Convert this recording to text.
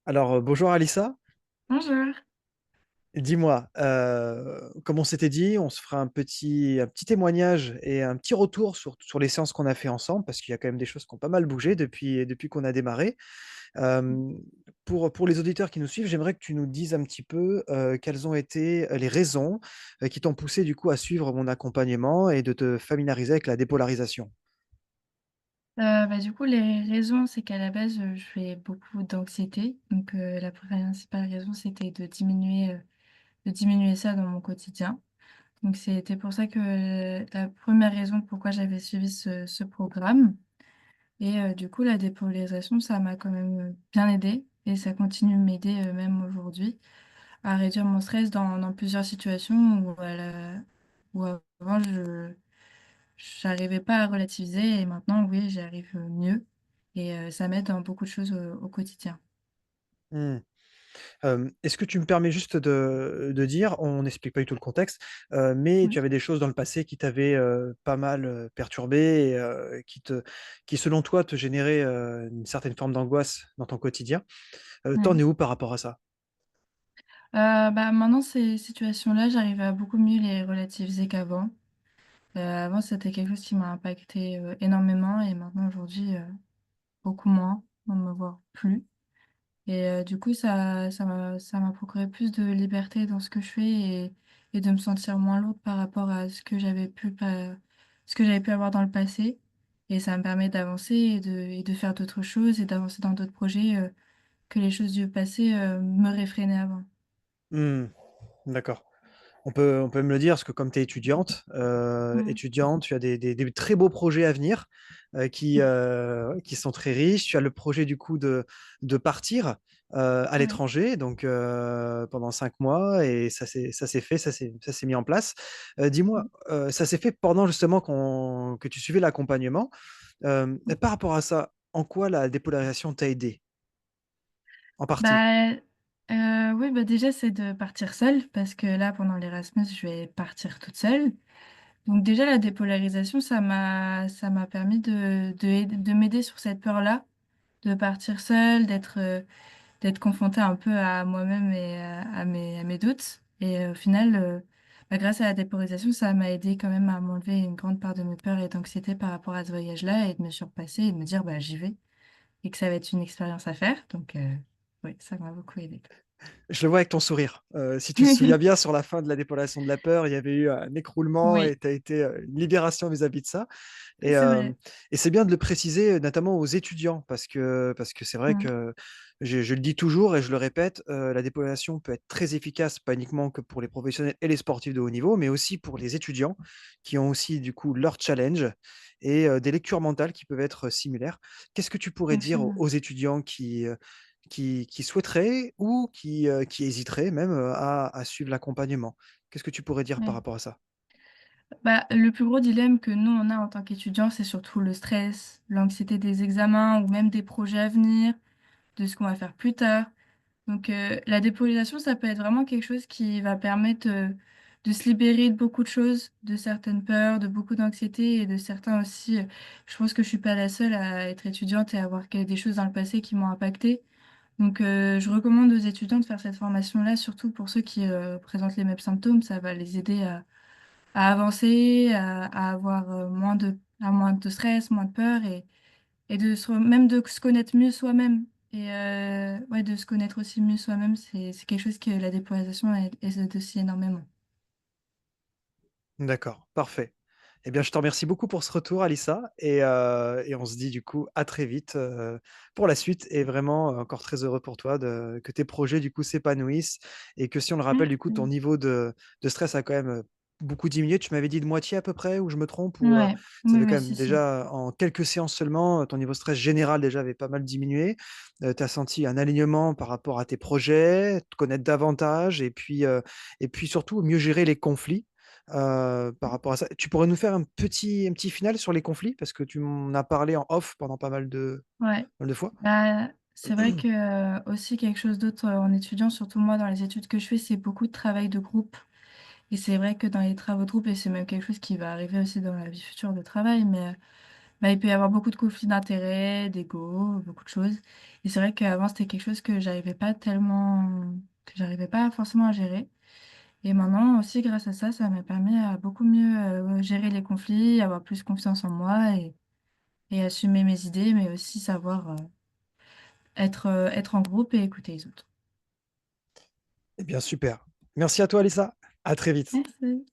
Alors, bonjour Alissa. Bonjour. Dis-moi, comme on s'était dit, on se fera un petit témoignage et un petit retour sur les séances qu'on a fait ensemble, parce qu'il y a quand même des choses qui ont pas mal bougé depuis qu'on a démarré. Hem, pour les auditeurs qui nous suivent, j'aimerais que tu nous dises un petit peu, quelles ont été les raisons, qui t'ont poussé du coup à suivre mon accompagnement et de te familiariser avec la dépolarisation? Du coup, les raisons, c'est qu'à la base, je fais beaucoup d'anxiété. Donc, la principale raison, c'était de diminuer ça dans mon quotidien. Donc, c'était pour ça que la première raison pourquoi j'avais suivi ce programme. Et du coup, la dépolarisation, ça m'a quand même bien aidée et ça continue de m'aider même aujourd'hui à réduire mon stress dans plusieurs situations où avant, j'arrivais pas à relativiser et maintenant, oui, j'y arrive, mieux et ça m'aide dans beaucoup de choses au quotidien. Mmh. Est-ce que tu me permets juste de dire, on n'explique pas du tout le contexte, mais tu Oui, avais des choses dans le passé qui t'avaient, pas mal, perturbé et qui selon toi te généraient, une certaine forme d'angoisse dans ton quotidien. Tu oui. es où par rapport à ça? Maintenant ces situations-là, j'arrive à beaucoup mieux les relativiser qu'avant. Avant, c'était quelque chose qui m'a impacté énormément et maintenant aujourd'hui, beaucoup moins, on ne me voit plus. Et du coup, ça m'a procuré plus de liberté dans ce que je fais et de me sentir moins lourde par rapport à ce que j'avais pu avoir dans le passé. Et ça me permet d'avancer et de faire d'autres choses et d'avancer dans d'autres projets, que les choses du passé, me réfrénaient avant. Mmh, d'accord. On peut me le dire parce que comme tu es Mmh. étudiante, tu as des très beaux projets à venir, qui sont très riches. Tu as le projet du coup de partir, à Oui. l'étranger, donc pendant 5 mois et ça s'est fait, ça s'est mis en place. Dis-moi, ça s'est fait pendant justement que tu suivais l'accompagnement. Par rapport à ça, en quoi la dépolarisation t'a aidé? En partie? Bah, oui, déjà, c'est de partir seule parce que là, pendant l'Erasmus, je vais partir toute seule. Donc déjà, la dépolarisation, ça m'a permis de m'aider sur cette peur-là, de partir seule, d'être confrontée un peu à moi-même et à mes doutes. Et au final, grâce à la dépolarisation, ça m'a aidé quand même à m'enlever une grande part de mes peurs et d'anxiété par rapport à ce voyage-là et de me surpasser et de me dire, bah, j'y vais et que ça va être une expérience à faire. Donc, oui, ça m'a beaucoup aidé. Je le vois avec ton sourire. Si tu te souviens bien, sur la fin de la dépolation de la peur, il y avait eu un écroulement Oui, et tu as été, une libération vis-à-vis de ça et c'est vrai. c'est bien de le préciser, notamment aux étudiants parce que c'est vrai Mm. que je le dis toujours et je le répète, la dépolation peut être très efficace, pas uniquement que pour les professionnels et les sportifs de haut niveau, mais aussi pour les étudiants qui ont aussi du coup leur challenge et des lectures mentales qui peuvent être similaires. Qu'est-ce que tu pourrais dire aux Absolument. aux étudiants qui souhaiteraient ou qui hésiteraient même, à suivre l'accompagnement. Qu'est-ce que tu pourrais dire par Ouais. rapport à ça? Le plus gros dilemme que nous, on a en tant qu'étudiants, c'est surtout le stress, l'anxiété des examens ou même des projets à venir, de ce qu'on va faire plus tard. Donc, la dépolarisation, ça peut être vraiment quelque chose qui va permettre de se libérer de beaucoup de choses, de certaines peurs, de beaucoup d'anxiété et de certains aussi. Je pense que je suis pas la seule à être étudiante et à avoir des choses dans le passé qui m'ont impactée. Donc, je recommande aux étudiants de faire cette formation-là, surtout pour ceux qui présentent les mêmes symptômes. Ça va les aider à avancer, à avoir moins de stress, moins de peur et même de se connaître mieux soi-même. Et ouais, de se connaître aussi mieux soi-même, c'est quelque chose que la dépolarisation aide aussi énormément. D'accord, parfait. Eh bien, je te remercie beaucoup pour ce retour, Alissa, et on se dit du coup à très vite, pour la suite et vraiment encore très heureux pour toi que tes projets du coup s'épanouissent et que si on le rappelle du coup ton Merci. niveau de stress a quand même, beaucoup diminué. Tu m'avais dit de moitié à peu près ou je me trompe? Ou, Ouais, ça oui, fait oui, quand si, même si. déjà en quelques séances seulement, ton niveau stress général déjà avait pas mal diminué. Tu as senti un alignement par rapport à tes projets, te connaître davantage et puis surtout mieux gérer les conflits. Par rapport à ça, tu pourrais nous faire un petit final sur les conflits? Parce que tu m'en as parlé en off pendant Ouais. pas mal de fois. C'est vrai que aussi quelque chose d'autre en étudiant, surtout moi dans les études que je fais, c'est beaucoup de travail de groupe. Et c'est vrai que dans les travaux de groupe, et c'est même quelque chose qui va arriver aussi dans la vie future de travail, bah, il peut y avoir beaucoup de conflits d'intérêts, d'ego, beaucoup de choses. Et c'est vrai qu'avant, c'était quelque chose que j'arrivais pas forcément à gérer. Et maintenant aussi, grâce à ça, ça m'a permis à beaucoup mieux gérer les conflits, avoir plus confiance en moi et assumer mes idées, mais aussi savoir être en groupe et écouter les autres. Eh bien super. Merci à toi Lisa. À très vite. Merci.